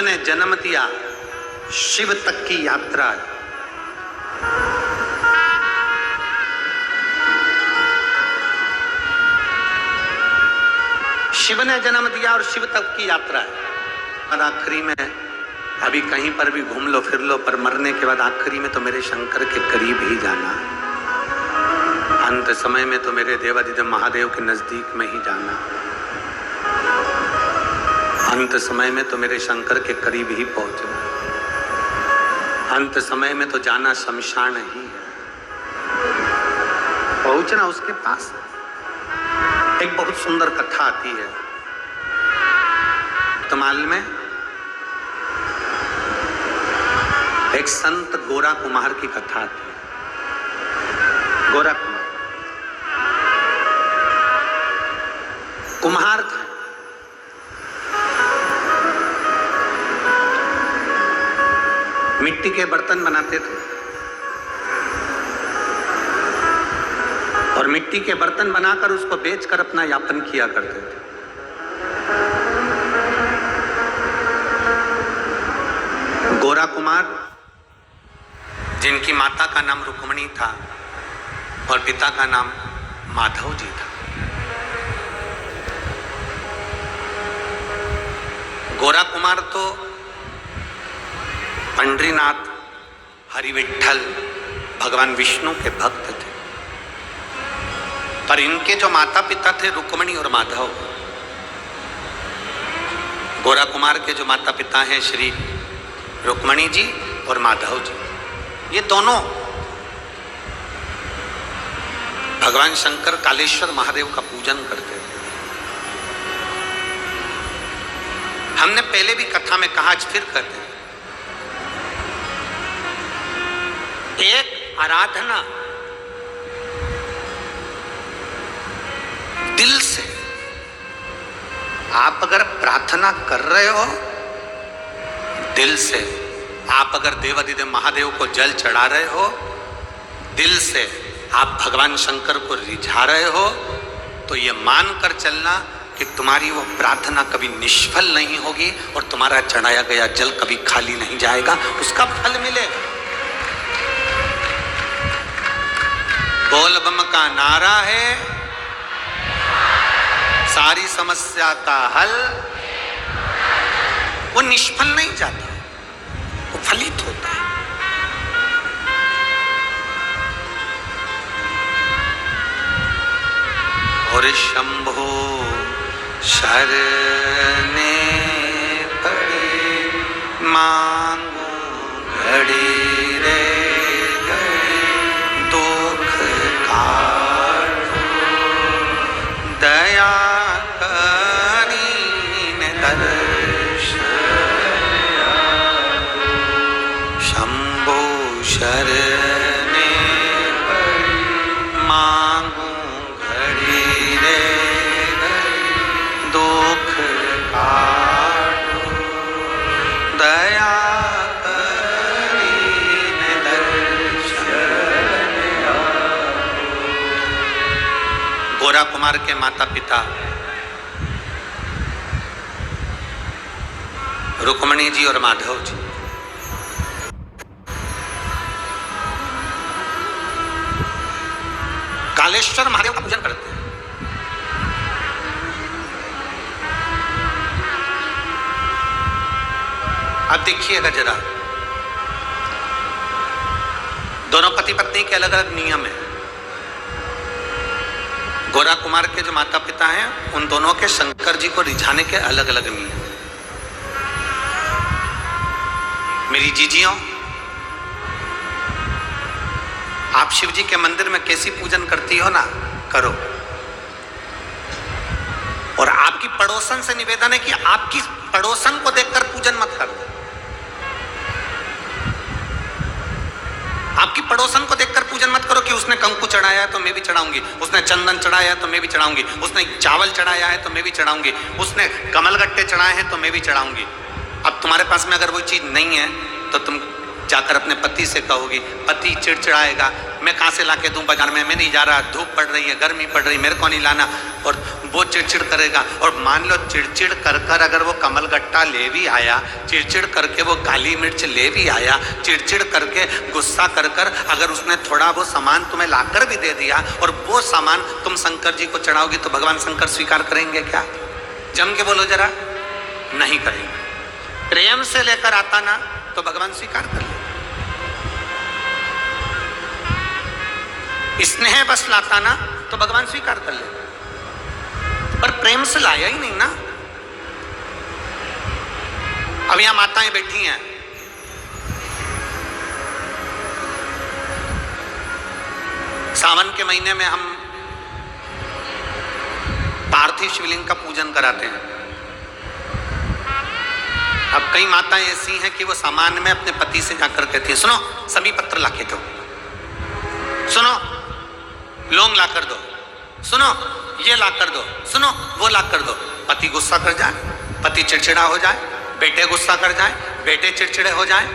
ने जन्म दिया, शिव तक की यात्रा। शिव ने जन्म दिया और शिव तक की यात्रा है। और आखिरी में अभी कहीं पर भी घूम लो फिर लो, पर मरने के बाद आखिरी में तो मेरे शंकर के करीब ही जाना। अंत समय में तो मेरे देवाधिदेव महादेव के नजदीक में ही जाना। अंत समय में तो मेरे शंकर के करीब ही पहुंचना। अंत समय में तो जाना शमशान ही है, पहुंचना उसके पास। एक बहुत सुंदर कथा आती है तमाल में। एक संत गोरा कुमार की कथा आती है। गोरा कुम्हार था। मिट्टी के बर्तन बनाते थे और मिट्टी के बर्तन बनाकर उसको बेचकर अपना यापन किया करते थे। गोरा कुमार, जिनकी माता का नाम रुक्मणी था और पिता का नाम माधव जी था। गोरा कुमार तो पंडरीनाथ, हरिविठल, भगवान विष्णु के भक्त थे। पर इनके जो माता पिता थे रुक्मणी और माधव, गोरा कुमार के जो माता पिता हैं श्री रुक्मणी जी और माधव जी, ये दोनों भगवान शंकर कालेश्वर महादेव का पूजन करते थे। हमने पहले भी कथा में कहा, आज फिर कहते हैं, एक आराधना दिल से आप अगर प्रार्थना कर रहे हो, दिल से आप अगर देवाधिदेव महादेव को जल चढ़ा रहे हो, दिल से आप भगवान शंकर को रिझा रहे हो, तो ये मान कर चलना कि तुम्हारी वो प्रार्थना कभी निष्फल नहीं होगी और तुम्हारा चढ़ाया गया जल कभी खाली नहीं जाएगा, उसका फल मिलेगा। बोल बम का नारा है, सारी समस्या का हल। वो निष्फल नहीं जाता, वो फलित होता है। और शंभो शरणे पड़े, मांगो घड़ी रे दुख काटो, दया करीन दर्शन। शंभो शरणे पड़े, मांगो घड़ी रे दुख काटो, दया करीन दर्शन। गोरा कुमार के माता पिता रुक्मणी जी और माधव जी, कालेश्वर महादेव का पूजन करते हैं। अब देखिएगा जरा, दोनों पति पत्नी के अलग अलग नियम है। गोरा कुमार के जो माता पिता हैं, उन दोनों के शंकर जी को रिझाने के अलग अलग नियम। मेरी जीजियों, आप शिव जी के मंदिर में कैसी पूजन करती हो ना, करो। और आपकी पड़ोसन से निवेदन है कि आपकी पड़ोसन को देखकर पूजन मत करो। आपकी पड़ोसन को देखकर पूजन मत करो कि उसने कंकु चढ़ाया है तो मैं भी चढ़ाऊंगी, उसने चंदन चढ़ाया है तो मैं भी चढ़ाऊंगी, उसने चावल चढ़ाया है तो मैं भी चढ़ाऊंगी, उसने कमलगट्टे चढ़ाए हैं तो मैं भी चढ़ाऊंगी। अब तुम्हारे पास में अगर वो चीज नहीं है तो तुम जाकर अपने पति से कहोगी, पति चिड़चिड़ाएगा, मैं कहाँ से ला के दूँ बाजार में, मैं नहीं जा रहा, धूप पड़ रही है, गर्मी पड़ रही, मेरे को नहीं लाना, और वो चिड़चिड़ करेगा। और मान लो चिड़चिड़ कर कर अगर वो कमलगट्टा ले भी आया, चिड़चिड़ करके वो काली मिर्च ले भी आया, चिड़चिड़ करके गुस्सा कर कर अगर उसने थोड़ा वो सामान तुम्हें लाकर भी दे दिया और वो सामान तुम शंकर जी को चढ़ाओगी तो भगवान शंकर स्वीकार करेंगे क्या? जम के बोलो जरा, नहीं करेंगे। प्रेम से लेकर आता ना तो भगवान स्वीकार कर ले, स्नेह बस लाता ना तो भगवान स्वीकार कर ले, पर प्रेम से लाया ही नहीं ना। अब यहां माताएं बैठी हैं, सावन के महीने में हम पार्थिव शिवलिंग का पूजन कराते हैं। अब कई माताएं ऐसी हैं कि वो सामान में अपने पति से जाकर कहती है, सुनो सभी पत्र लाके दो, सुनो लौंग ला कर दो, सुनो ये ला कर दो, सुनो वो ला कर दो। पति गुस्सा कर जाए, पति चिड़चिड़ा हो जाए, बेटे गुस्सा कर जाए, बेटे चिड़चिड़े हो जाए,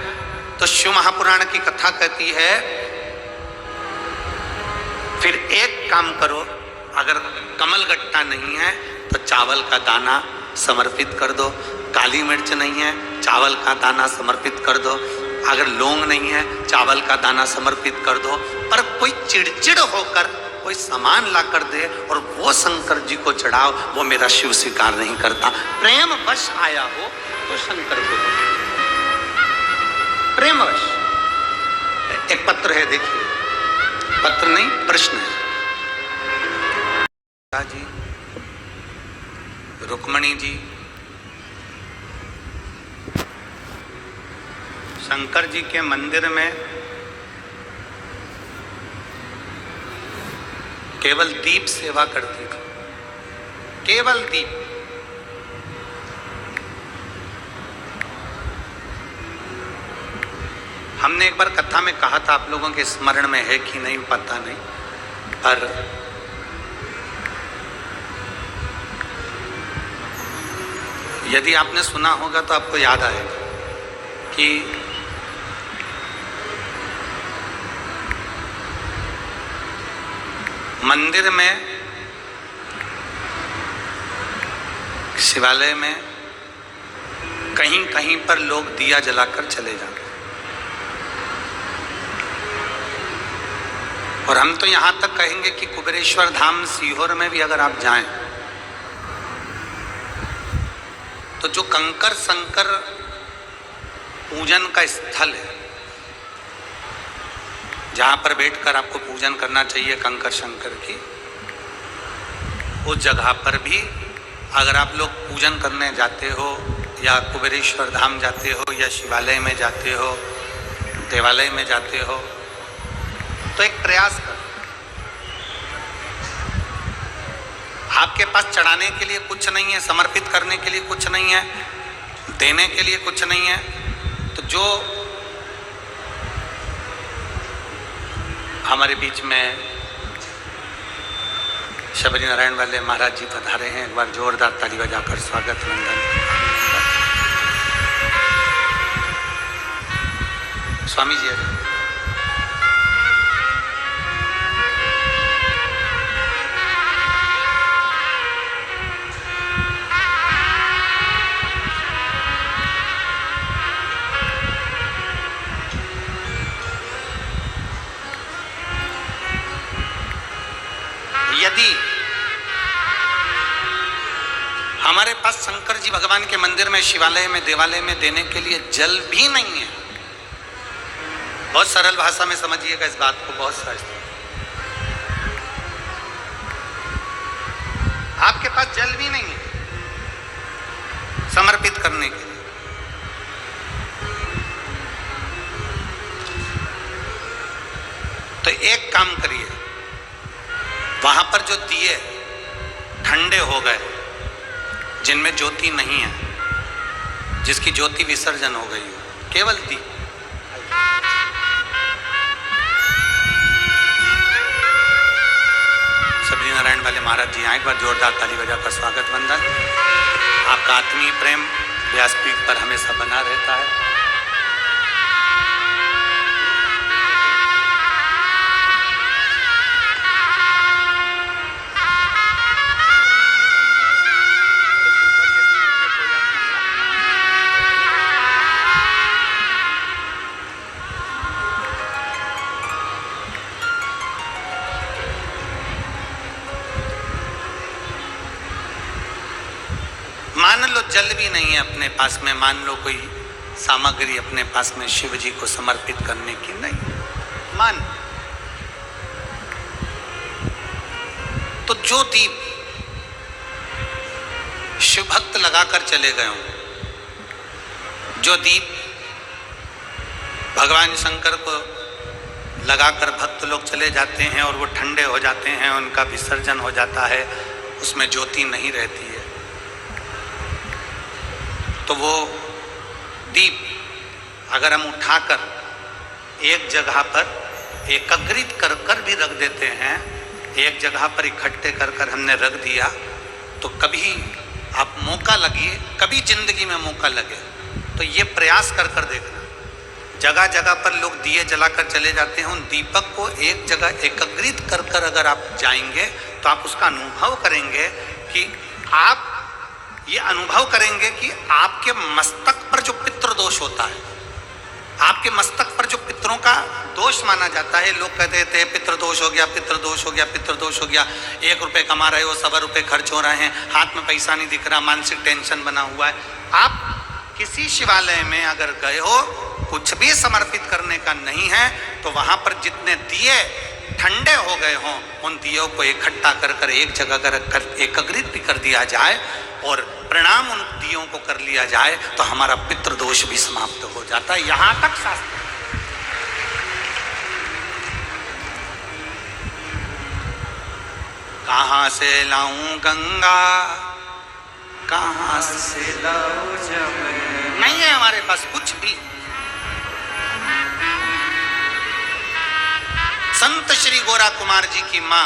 तो शिव महापुराण की कथा कहती है फिर एक काम करो, अगर कमलगट्टा नहीं है तो चावल का दाना समर्पित कर दो, काली मिर्च नहीं है चावल का दाना समर्पित कर दो, अगर लौंग नहीं है चावल का दाना समर्पित कर दो। पर कोई चिड़चिड़ होकर कोई सामान ला कर दे और वो शंकर जी को चढ़ाओ, वो मेरा शिव स्वीकार नहीं करता। प्रेम वश आया हो तो शंकर को प्रेम वश। एक पत्र है, देखिए, पत्र नहीं प्रश्न है। जी रुक्मणी जी शंकर जी के मंदिर में केवल दीप सेवा करती थी, केवल दीप। हमने एक बार कथा में कहा था, आप लोगों के स्मरण में है कि नहीं पता नहीं, पर यदि आपने सुना होगा तो आपको याद आएगा कि मंदिर में, शिवालय में कहीं कहीं पर लोग दिया जलाकर चले जाते, और हम तो यहां तक कहेंगे कि कुबेरेश्वर धाम सीहोर में भी अगर आप जाएं तो जो कंकर शंकर पूजन का स्थल है, जहां पर बैठकर आपको पूजन करना चाहिए कंकर शंकर की, उस जगह पर भी अगर आप लोग पूजन करने जाते हो या कुबेरेश्वर धाम जाते हो या शिवालय में जाते हो, देवालय में जाते हो, तो एक प्रयास करो। आपके पास चढ़ाने के लिए कुछ नहीं है, समर्पित करने के लिए कुछ नहीं है, देने के लिए कुछ नहीं है, तो जो हमारे बीच में शबरी नारायण वाले महाराज जी पधारे हैं, एक बार जोरदार ताली बजाकर स्वागत वंदन। स्वामी जी यदि हमारे पास शंकर जी भगवान के मंदिर में, शिवालय में, देवालय में देने के लिए जल भी नहीं है, बहुत सरल भाषा में समझिएगा इस बात को, बहुत सहज, आपके पास जल भी नहीं है समर्पित करने के लिए, तो एक काम करिए, वहां पर जो दिए ठंडे हो गए, जिनमें ज्योति नहीं है, जिसकी ज्योति विसर्जन हो गई, केवल दीप, शबरी नारायण वाले महाराज जी, एक बार जोरदार ताली बजाकर स्वागत वंदन। आपका आत्मीय प्रेम व्यासपीठ पर हमेशा बना रहता है। जल भी नहीं है अपने पास में, मान लो कोई सामग्री अपने पास में शिव जी को समर्पित करने की नहीं, मान तो जो दीप शिव भक्त लगाकर चले गए हों, जो दीप भगवान शंकर को लगाकर भक्त लोग चले जाते हैं और वो ठंडे हो जाते हैं, उनका विसर्जन हो जाता है, उसमें ज्योति नहीं रहती है, तो वो दीप अगर हम उठाकर एक जगह पर एकत्रित कर कर भी रख देते हैं, एक जगह पर इकट्ठे कर कर हमने रख दिया, तो कभी आप मौका लगिए, कभी जिंदगी में मौका लगे तो ये प्रयास कर कर देखना, जगह जगह पर लोग दिए जलाकर चले जाते हैं, उन दीपक को एक जगह एकत्रित कर कर अगर आप जाएंगे तो आप उसका अनुभव करेंगे कि आप ये अनुभव करेंगे कि आपके मस्तक पर जो पितृ दोष होता है, आपके मस्तक पर जो पितरों का दोष माना जाता है, लोग कहते थे पितृ दोष हो गया, पितृ दोष हो गया, पितृ दोष हो गया, 1 रुपये कमा रहे हो, 1.25 रुपये खर्च हो रहे हैं, हाथ में पैसा नहीं दिख रहा, मानसिक टेंशन बना हुआ है। आप किसी शिवालय में अगर गए हो, कुछ भी समर्पित करने का नहीं है, तो वहां पर जितने दिए ठंडे हो गए हों, उन दियों को इकट्ठा कर कर एक जगह कर एकत्रित भी कर दिया जाए और प्रणाम उन दियों को कर लिया जाए, तो हमारा पितृदोष भी समाप्त हो जाता है। यहां तक शास्त्र। कहां से लाऊं गंगा, कहां से लाऊं जमुना, नहीं है हमारे पास कुछ भी। संत श्री गोरा कुमार जी की मां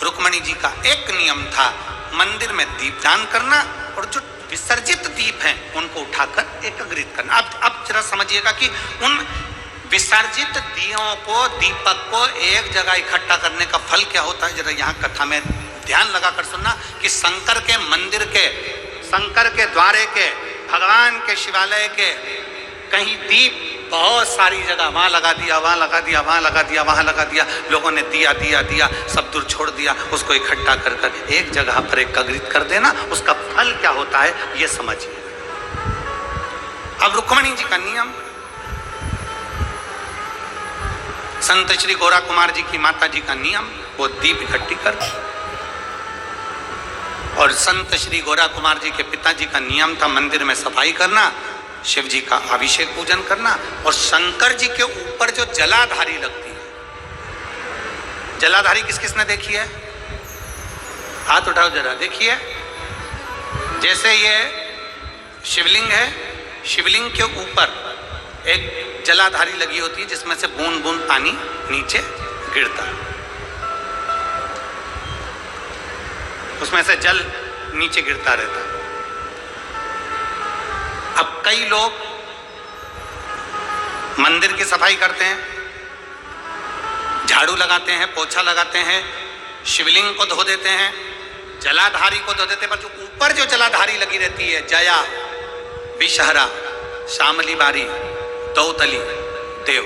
रुक्मणी जी का एक नियम था, मंदिर में दीपदान करना और जो विसर्जित दीप हैं उनको उठाकर एकत्रित करना। अब जरा समझिएगा कि उन विसर्जित दियों को, दीपक को एक जगह इकट्ठा करने का फल क्या होता है, जरा यहाँ कथा में ध्यान लगाकर सुनना कि शंकर के मंदिर के, शंकर के द्वारे के, भगवान के शिवालय के कहीं दीप बहुत सारी जगह वहां लगा दिया, वहां लगा दिया, वहां लगा दिया, वहां लगा दिया, लोगों ने दिया दिया दिया, सब दूर छोड़ दिया, उसको इकट्ठा कर कर एक जगह पर एकत्रित कर देना, उसका फल क्या होता है ये समझिए। अब रुक्मणी जी का नियम, संत श्री गोरा कुमार जी की माता जी का नियम, वो दीप इकट्ठी कर, और संत श्री गोरा कुमार जी के पिताजी का नियम था मंदिर में सफाई करना, शिव जी का अभिषेक पूजन करना, और शंकर जी के ऊपर जो जलाधारी लगती है, जलाधारी किस किसने देखी है, हाथ उठाओ जरा, देखिए। जैसे ये शिवलिंग है, शिवलिंग के ऊपर एक जलाधारी लगी होती है जिसमें से बूंद बूंद पानी नीचे गिरता है, उसमें से जल नीचे गिरता रहता है। अब कई लोग मंदिर की सफाई करते हैं, झाड़ू लगाते हैं, पोछा लगाते हैं, शिवलिंग को धो देते हैं, जलाधारी को धो देते हैं, पर जो ऊपर जो जलाधारी लगी रहती है, जया, विषहरा, शामली बारी, दौतली, देव,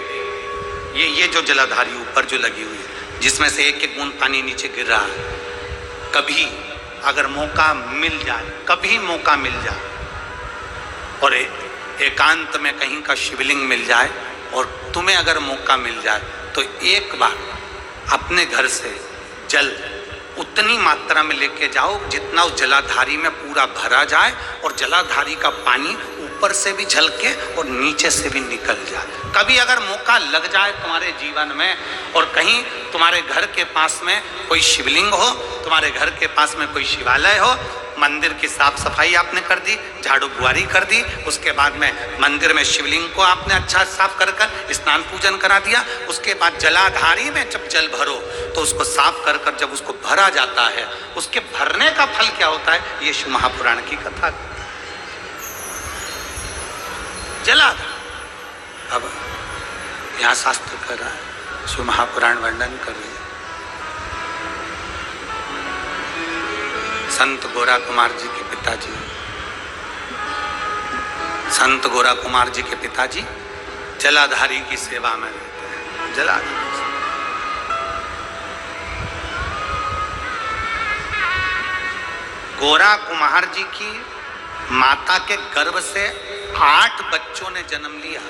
ये जो जलाधारी ऊपर जो लगी हुई है, जिसमें से एक एक बूंद पानी नीचे गिर रहा है, कभी अगर मौका मिल जाए, कभी मौका मिल जाए और एकांत में कहीं का शिवलिंग मिल जाए और तुम्हें अगर मौका मिल जाए तो एक बार अपने घर से जल उतनी मात्रा में लेके जाओ जितना उस जलाधारी में पूरा भरा जाए, और जलाधारी का पानी ऊपर से भी झलके और नीचे से भी निकल जाए। कभी अगर मौका लग जाए तुम्हारे जीवन में और कहीं तुम्हारे घर के पास में कोई शिवलिंग हो, तुम्हारे घर के पास में कोई शिवालय हो, मंदिर की साफ सफाई आपने कर दी, झाड़ू बुआरी कर दी, उसके बाद में मंदिर में शिवलिंग को आपने अच्छा साफ कर कर स्नान पूजन करा दिया, उसके बाद जलाधारी में जब जल भरो तो उसको साफ कर कर जब उसको भरा जाता है, उसके भरने का फल क्या होता है, ये शिव महापुराण की कथा। जलाधार, अब यहाँ शास्त्र कर रहा है, शिव महापुराण वर्णन कर रहे हैं। संत गोरा कुमार जी के पिताजी, संत गोरा कुमार जी के पिताजी जलाधारी की सेवा में रहते हैं। जलाधारी गोरा कुमार जी की माता के गर्भ से 8 बच्चों ने जन्म लिया।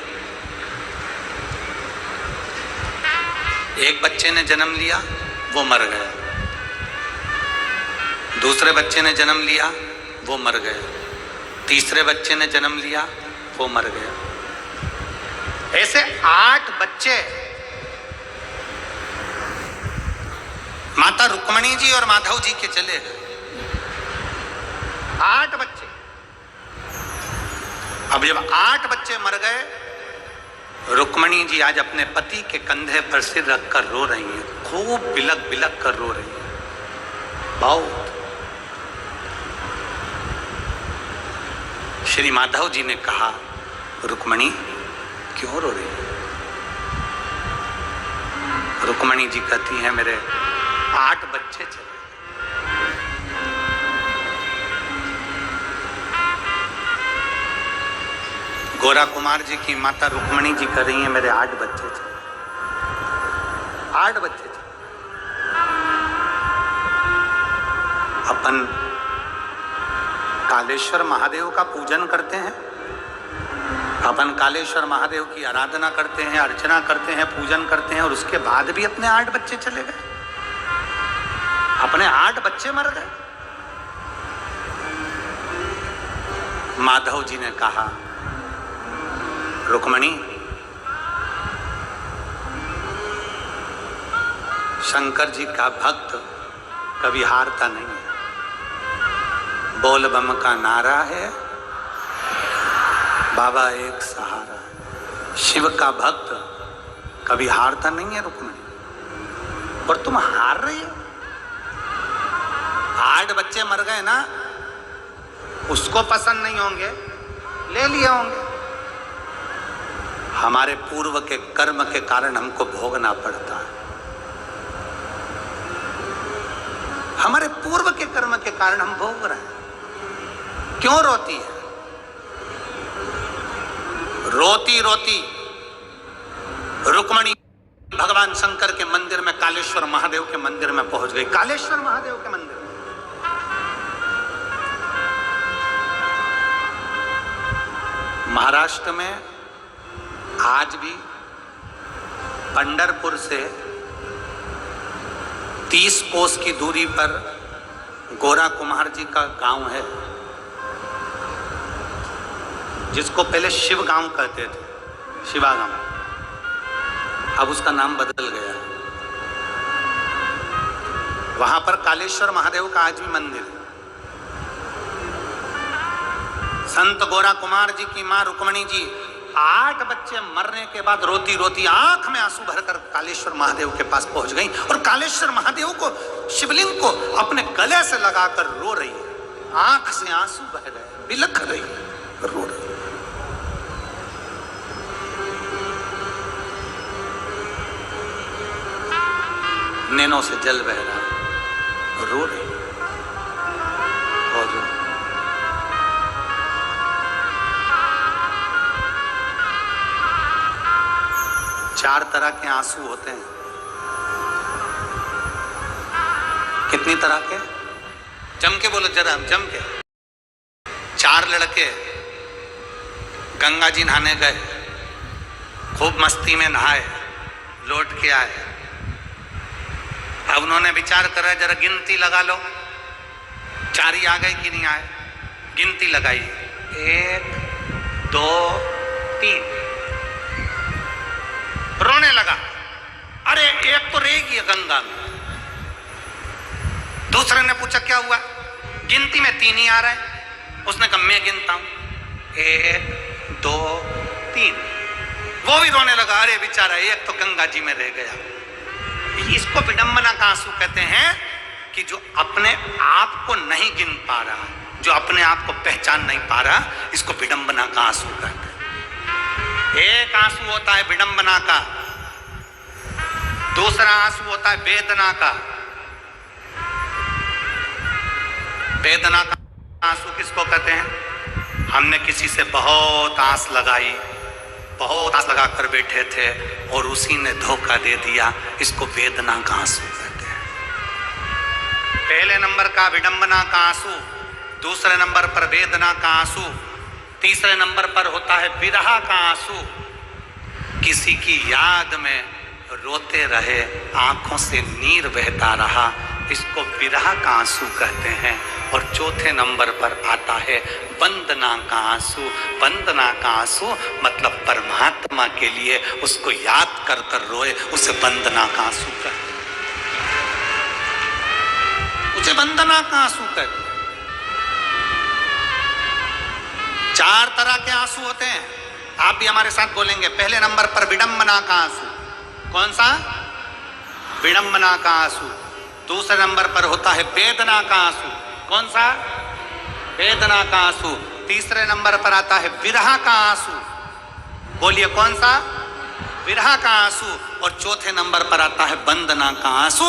एक बच्चे ने जन्म लिया, वो मर गया। दूसरे बच्चे ने जन्म लिया, वो मर गया। तीसरे बच्चे ने जन्म लिया, वो मर गया। ऐसे 8 बच्चे माता रुक्मणी जी और माधव जी के चले गए। 8 बच्चे। अब जब 8 बच्चे मर गए, रुक्मणी जी आज अपने पति के कंधे पर सिर रखकर रो रही हैं, खूब बिलक बिलक कर रो रही हैं, बहुत। श्री माधव जी ने कहा, रुक्मणी क्यों रो रही है? रुक्मणी जी कहती हैं, मेरे 8 बच्चे चले। गोरा कुमार जी की माता रुक्मणी जी कह रही हैं, मेरे 8 बच्चे चले। 8 बच्चे चले। अपन कालेश्वर महादेव का पूजन करते हैं, अपन कालेश्वर महादेव की आराधना करते हैं, अर्चना करते हैं, पूजन करते हैं, और उसके बाद भी अपने 8 बच्चे चले गए। अपने 8 बच्चे मर गए। माधव जी ने कहा, रुक्मणी, शंकर जी का भक्त कभी हारता नहीं है। बोल बम का नारा है, बाबा एक सहारा। शिव का भक्त कभी हारता नहीं है रुक्मणी, और तुम हार रही हो। 8 बच्चे मर गए ना, उसको पसंद नहीं होंगे, ले लिए होंगे। हमारे पूर्व के कर्म के कारण हमको भोगना पड़ता है। हमारे पूर्व के कर्म के कारण हम भोग रहे हैं। क्यों रोती है? रोती रोती रुक्मणी भगवान शंकर के मंदिर में, कालेश्वर महादेव के मंदिर में पहुंच गई। कालेश्वर महादेव के मंदिर में महाराष्ट्र में आज भी पंढरपुर से 30 कोस की दूरी पर गोरा कुमार जी का गांव है, जिसको पहले शिव गांव कहते थे, शिवा गांव। अब उसका नाम बदल गया। वहां पर कालेश्वर महादेव का आज भी मंदिर है। संत गोरा कुमार जी की मां रुक्मणी जी 8 बच्चे मरने के बाद रोती रोती आंख में आंसू भरकर कालेश्वर महादेव के पास पहुंच गई, और कालेश्वर महादेव को, शिवलिंग को अपने गले से लगाकर रो रही है। आंख से आंसू बह रहे, बिलख रही, रो रही। नैनों से जल बह रहा, रो रही। और 4 तरह के आंसू होते हैं। कितनी तरह के? जम के बोलो जरा, जम के। 4 लड़के गंगा जी नहाने गए, खूब मस्ती में नहाए, लौट के आए। अब उन्होंने विचार करा, जरा गिनती लगा लो, 4 ही आ गए कि नहीं आए। गिनती लगाई, 1 2 3। रोने लगा, अरे एक तो रहेगी गंगा में। दूसरे ने पूछा क्या हुआ? गिनती में 3 ही आ रहे हैं। उसने कहा मैं गिनता हूं, 1 2 3। वो भी रोने लगा, अरे बेचारा एक तो गंगा जी में रह गया। इसको विडंबना का आंसू कहते हैं, कि जो अपने आप को नहीं गिन पा रहा, जो अपने आप को पहचान नहीं पा रहा, इसको विडंबना का आंसू कहते हैं। एक आंसू होता है विडंबना का, दूसरा आंसू होता है वेदना का। वेदना का आंसू किसको कहते हैं? हमने किसी से बहुत आस लगाई, बहुत आस लगा कर बैठे थे और उसी ने धोखा दे दिया, इसको वेदना का आंसू कहते हैं। पहले नंबर का विडंबना का आंसू, दूसरे नंबर पर वेदना का आंसू, तीसरे नंबर पर होता है विरह का आंसू। किसी की याद में रोते रहे, आंखों से नीर बहता रहा, इसको विरह का आंसू कहते हैं। और चौथे नंबर पर आता है वंदना का आंसू। वंदना का आंसू मतलब परमात्मा के लिए उसको याद कर कर रोए, उसे वंदना का आंसू कहते हैं, उसे वंदना का आंसू कहते हैं। 4 तरह के आंसू होते हैं, आप भी हमारे साथ बोलेंगे। पहले नंबर पर विडंबना का आंसू। कौन सा? विडंबना का आंसू। दूसरे नंबर पर होता है वेदना का आंसू। कौन सा? वेदना का आंसू। तीसरे नंबर पर आता है विरह का आंसू। बोलिए कौन सा? विरह का आंसू। और चौथे नंबर पर आता है वंदना का आंसू,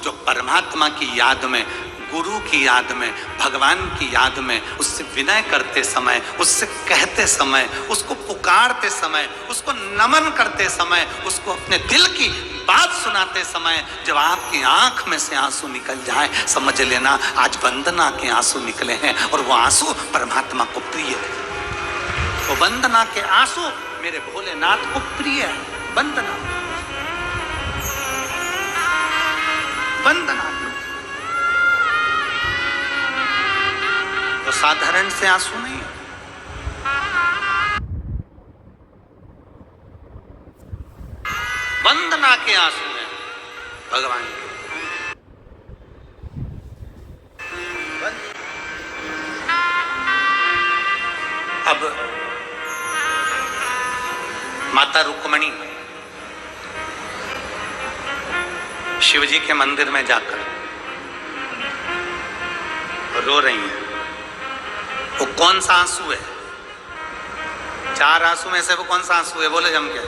जो परमात्मा की याद में, गुरु की याद में, भगवान की याद में, उससे विनय करते समय, उससे कहते समय, उसको पुकारते समय, उसको नमन करते समय, उसको अपने दिल की बात सुनाते समय जब आपकी आंख में से आंसू निकल जाए, समझ लेना आज वंदना के आंसू निकले हैं। और वो आंसू परमात्मा को प्रिय है। वो वंदना के आंसू मेरे भोलेनाथ को प्रिय है। वंदना, वंदना तो साधारण से आंसू नहीं है। वंदना के आंसू हैं भगवान के। अब माता रुक्मणी शिवजी के मंदिर में जाकर रो रही हैं। वो कौन सा आंसू है? 4 आंसू में से वो कौन सा आंसू है? बोलो जम के,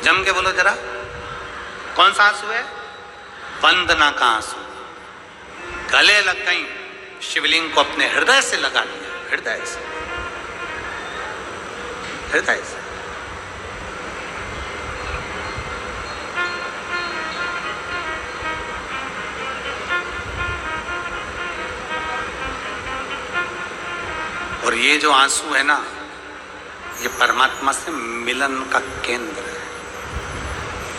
जम के बोलो जरा, कौन सा आंसू है? वंदना का आंसू। गले लग गई, शिवलिंग को अपने हृदय से लगा लिया, हृदय से, हृदय से। और ये जो आंसू है ना, ये परमात्मा से मिलन का केंद्र है।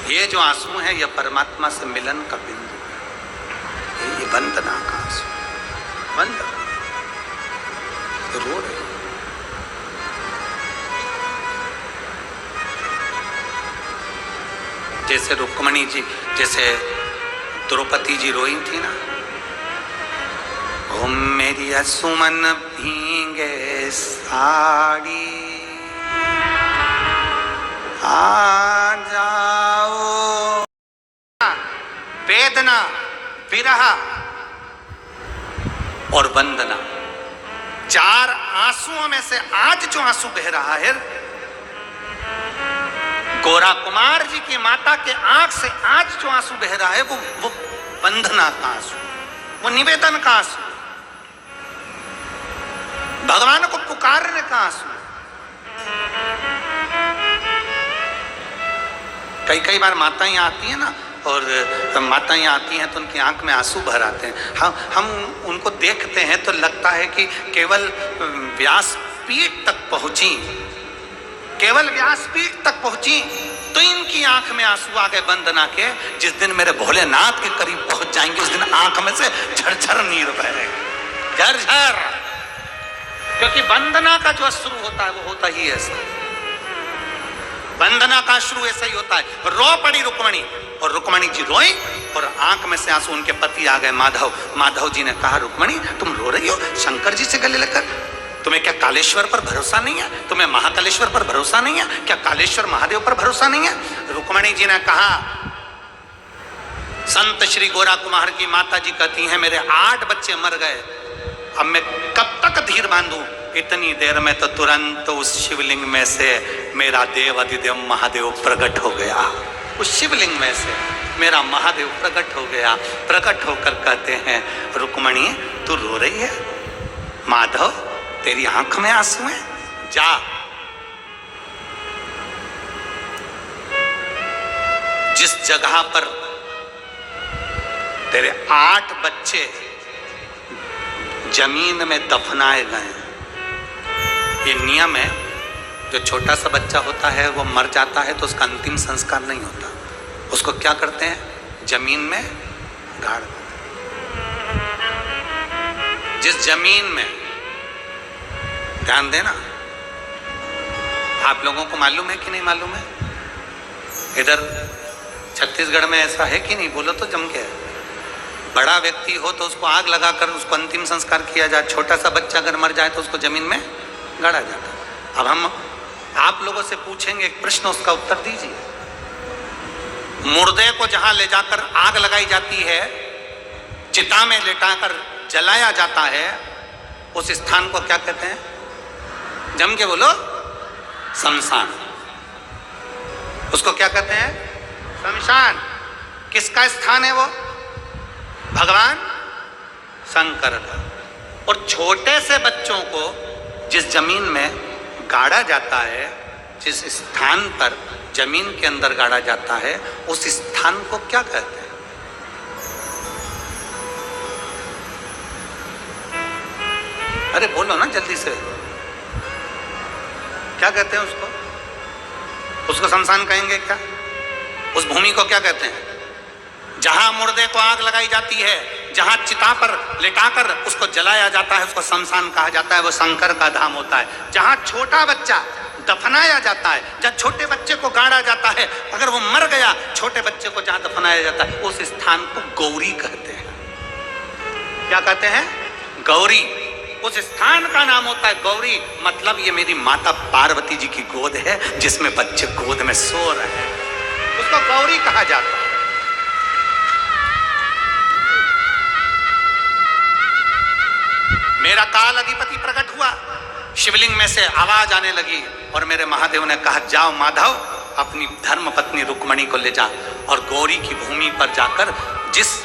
ये जो आंसू है ये परमात्मा से मिलन का बिंदु है। ये वंदना का आंसू, वंदना रो रहे। जैसे रुक्मणी जी, जैसे द्रौपदी जी रोई थी ना, ओ मेरी सुमन भींगे साड़ी आ जाओ। वेदना, विरह और वंदना, 4 आंसुओं में से आज जो आंसू बह रहा है, गोरा कुमार जी की माता के आंख से आज जो आंसू बह रहा है, वो वंदना का आंसू, वो निवेदन का आंसू, भगवान को पुकारने का आंसू। कई बार माताएं आती हैं ना, और माताएं आती हैं तो उनकी आंख में आंसू भर आते हैं। हम उनको देखते हैं तो लगता है कि केवल व्यासपीठ तक पहुंची, केवल व्यासपीठ तक पहुंची तो इनकी आंख में आंसू आ गए वंदना के। जिस दिन मेरे भोलेनाथ के करीब पहुंच जाएंगे, उस दिन आंख में से झरझर नीर बहेगा, झरझर। क्योंकि वंदना का जो शुरू होता है वो होता ही ऐसा, वंदना का शुरू ऐसा ही होता है। रो पड़ी रुक्मणी, और रुक्मणी जी रोई और आंख में से आंसू। उनके पति आ गए माधव। माधव जी ने कहा, रुक्मणी तुम रो रही हो शंकर जी से गले लगकर? तुम्हें क्या कालेश्वर पर भरोसा नहीं है? तुम्हें महाकालेश्वर पर भरोसा नहीं है क्या? कालेश्वर महादेव पर भरोसा नहीं है? रुक्मणी जी ने कहा, संत श्री गोरा कुमार की माता जी कहती हैं, मेरे 8 बच्चे मर गए, अब मैं कब तक धीर बांधूं? इतनी देर में तो तुरंत उस शिवलिंग में से मेरा देव अधिदेव महादेव प्रकट हो गया। उस शिवलिंग में से मेरा महादेव प्रकट हो गया। प्रकट होकर कहते हैं, रुक्मणी तू रो रही है? माधव तेरी आंख में आंसू हैं? जा जिस जगह पर तेरे 8 बच्चे जमीन में दफनाए गए। ये नियम है, जो छोटा सा बच्चा होता है वो मर जाता है तो उसका अंतिम संस्कार नहीं होता, उसको क्या करते हैं, जमीन में गाड़ देते। जिस जमीन में, ध्यान देना, आप लोगों को मालूम है कि नहीं मालूम है, इधर छत्तीसगढ़ में ऐसा है कि नहीं, बोलो तो जम के। बड़ा व्यक्ति हो तो उसको आग लगाकर उसको अंतिम संस्कार किया जाए, छोटा सा बच्चा अगर मर जाए तो उसको जमीन में गाड़ा जाता। अब हम आप लोगों से पूछेंगे एक प्रश्न, उसका उत्तर दीजिए। मुर्दे को जहां ले जाकर आग लगाई जाती है, चिता में लेटाकर जलाया जाता है, उस स्थान को क्या कहते हैं, जम के बोलो, शमशान। उसको क्या कहते हैं, शमशान। किसका स्थान है वो, भगवान शंकर का। और छोटे से बच्चों को जिस जमीन में गाड़ा जाता है, जिस स्थान पर जमीन के अंदर गाड़ा जाता है, उस स्थान को क्या कहते हैं, अरे बोलो ना जल्दी से, क्या कहते हैं उसको, उसको शमशान कहेंगे क्या, उस भूमि को क्या कहते हैं, जहां मुर्दे को आग लगाई जाती है, जहां चिता पर लिटाकर उसको जलाया जाता है, उसको शमशान कहा जाता है। वो शंकर का धाम होता है। जहां छोटा बच्चा दफनाया जाता है, जहां छोटे बच्चे को गाड़ा जाता है, अगर वो मर गया, छोटे बच्चे को जहां दफनाया जाता है, उस स्थान को गौरी कहते हैं। क्या कहते हैं, गौरी। उस स्थान का नाम होता है गौरी। मतलब ये मेरी माता पार्वती जी की गोद है, जिसमें बच्चे गोद में सो रहे हैं, उसको गौरी कहा जाता है। मेरा काल अधिपति प्रकट हुआ, शिवलिंग में से आवाज आने लगी और मेरे महादेव ने कहा, जाओ माधव, अपनी धर्म पत्नी रुक्मणी को ले जा और गौरी की भूमि पर जाकर जिस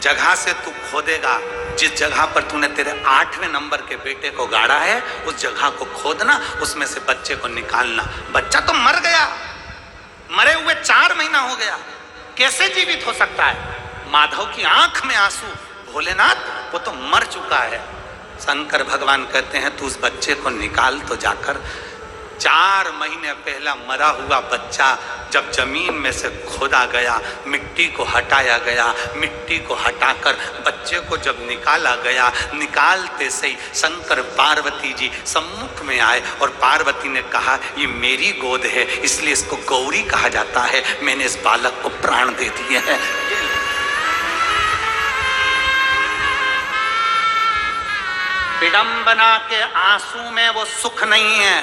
जगह से तू खोदेगा, जिस जगह पर तूने तेरे 8वें नंबर के बेटे को गाड़ा है, उस जगह को खोदना, उसमें से बच्चे को निकालना। बच्चा तो मर गया, मरे हुए 4 महीना हो गया, कैसे जीवित हो सकता है। माधव की आंख में आंसू, भोलेनाथ वो तो मर चुका है। शंकर भगवान कहते हैं, तू उस बच्चे को निकाल तो जाकर। 4 महीने पहला मरा हुआ बच्चा जब जमीन में से खोदा गया, मिट्टी को हटाया गया, मिट्टी को हटाकर बच्चे को जब निकाला गया, निकालते से ही शंकर पार्वती जी सम्मुख में आए और पार्वती ने कहा, ये मेरी गोद है, इसलिए इसको गौरी कहा जाता है, मैंने इस बालक को प्राण दे दिए हैं। विडंबना के आंसू में वो सुख नहीं है,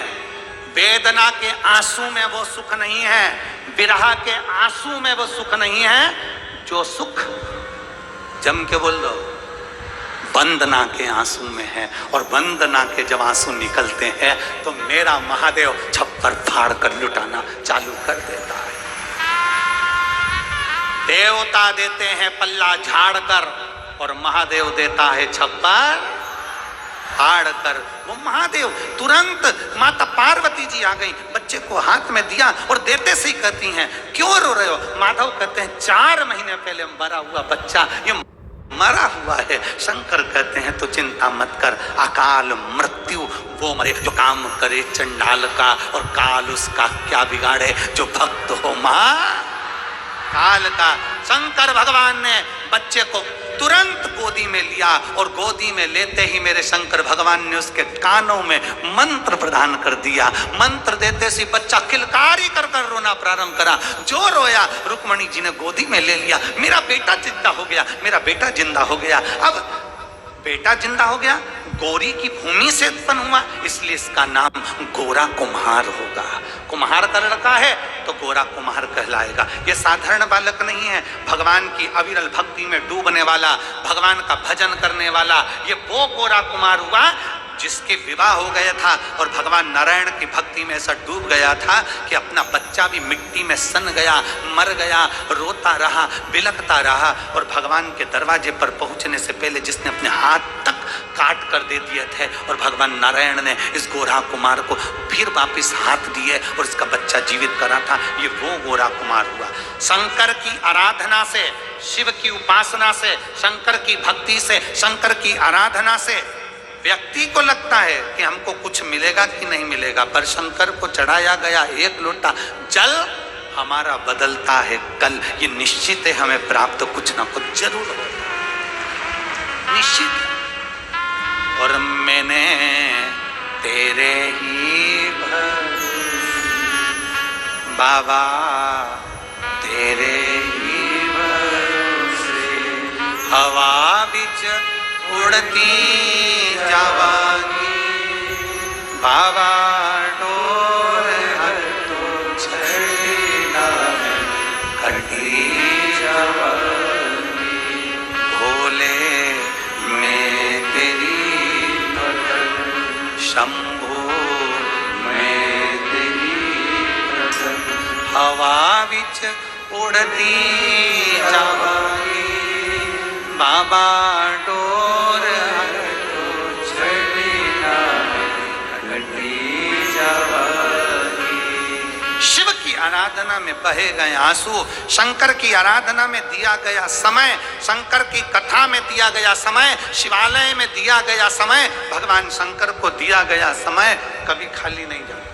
वेदना के आंसू में वो सुख नहीं है, विरह के आंसू में वो सुख नहीं है। जो सुख, जम के बोल दो, वंदना के आंसू में है। और वंदना के जब आंसू निकलते हैं तो मेरा महादेव छप्पर फाड़ कर लुटाना चालू कर देता है। देवता देते हैं पल्ला झाड़ कर और महादेव देता है छप्पर फाड़ कर। वो महादेव तुरंत, माता पार्वती जी आ गई, बच्चे को हाथ में दिया और देते से ही कहती हैं, क्यों रो रहे हो। माधव कहते हैं, 4 महीने पहले मरा हुआ बच्चा ये मरा हुआ है। शंकर कहते हैं, तो चिंता मत कर, अकाल मृत्यु वो मरे जो काम करे चंडाल का, और काल उसका क्या बिगाड़े जो भक्त हो मां काल का। शंकर भगवान ने बच्चे को तुरंत गोदी में लिया और गोदी में लेते ही मेरे शंकर भगवान ने उसके कानों में मंत्र प्रदान कर दिया। मंत्र देते से बच्चा किलकारी कर कर रोना प्रारंभ करा। जो रोया, रुक्मणी जी ने गोदी में ले लिया। मेरा बेटा जिंदा हो गया, मेरा बेटा जिंदा हो गया। अब बेटा जिंदा हो गया, गौरी की भूमि से उत्पन्न हुआ, इसलिए इसका नाम गोरा कुम्हार होगा। कुम्हार का लड़का है तो गोरा कुम्हार कहलाएगा। ये साधारण बालक नहीं है, भगवान की अविरल भक्ति में डूबने वाला, भगवान का भजन करने वाला, ये वो गोरा कुम्हार हुआ जिसके विवाह हो गया था और भगवान नारायण की भक्ति में ऐसा डूब गया था कि अपना बच्चा भी मिट्टी में सन गया, मर गया, रोता रहा, बिलखता रहा। और भगवान के दरवाजे पर पहुंचने से पहले जिसने अपने हाथ तक काट कर दे दिए थे, और भगवान नारायण ने इस गोरा कुमार को फिर वापिस हाथ दिए और इसका बच्चा बच्चा जीवित करा था, ये वो गोरा कुमार हुआ। शंकर की आराधना से, शिव की उपासना से, शंकर की भक्ति से, शंकर की आराधना से व्यक्ति को लगता है कि हमको कुछ मिलेगा कि नहीं मिलेगा, पर शंकर को चढ़ाया गया एक लोटा जल हमारा बदलता है कल। ये निश्चित है हमें प्राप्त कुछ ना कुछ जरूर हो, निश्चित। और मैंने तेरे ही बाबा तेरे ही भरोसे हवा बिच उड़ती जावांगी, बाबा डोर हर तो छड़ी ना कटी जावांगी, भोले मैं तेरी शंभो मैं तेरी हवा बिच उड़ती जावांगी, बाबा डोर हर तो छड़ी ना कटी जावांगी। शिव की आराधना में बहे गए आंसू, शंकर की आराधना में दिया गया समय, शंकर की कथा में दिया गया समय, शिवालय में दिया गया समय, भगवान शंकर को दिया गया समय कभी खाली नहीं जाता।